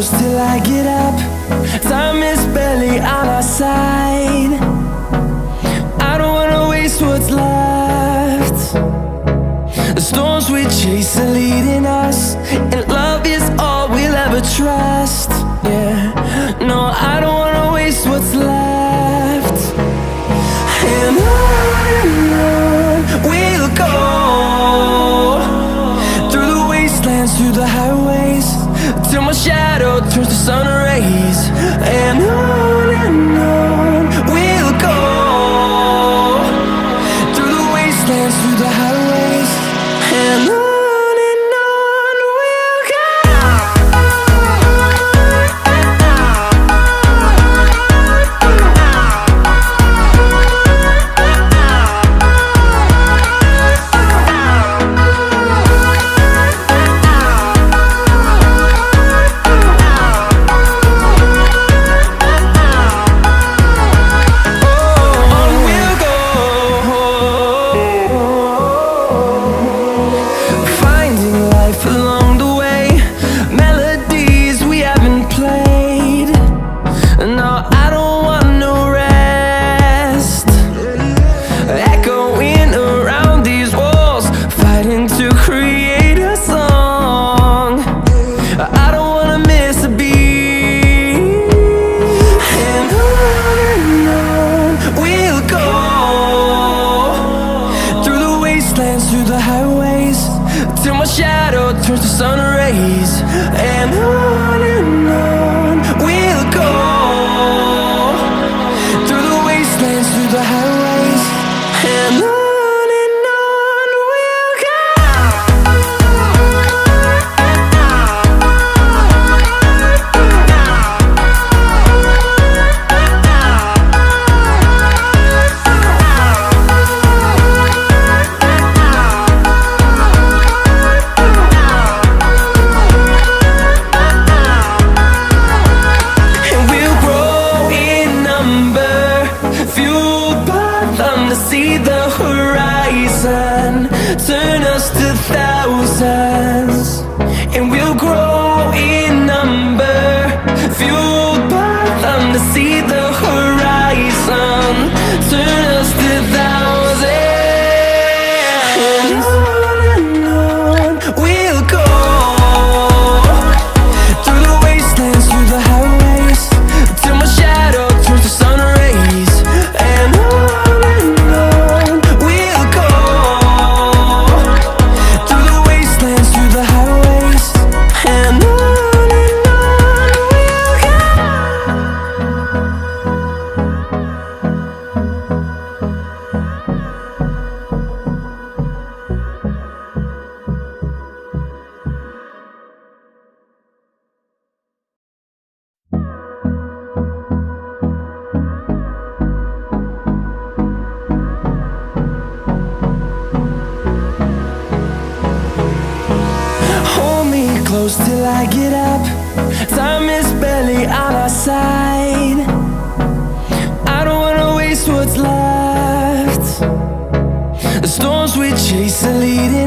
close till I get up. Time is barely on our side. I don't wanna waste what's left. The storms we chase are leading us, and love is all we'll ever trust. Yeah, no, I don't wanna waste what's left. And on we'll go, through the wastelands, through the highways, till my shadow turns to sun rays. And on we'll go, through the wastelands, through the highways, and on we'll go. Through the highways, till my shadow turns to sun rays. And on we'll go, through the wastelands, through the highways, and on we'll go. See the horizon, turn us to thousands, and we'll grow in number, fueled by them to see the horizon, turn us to thousands. And on we'll go, through the wastelands, through the highways, till my shadow turns to sun rays. And on close till I get up. Time is barely on our side. I don't wanna waste what's left. The storms we chase are leading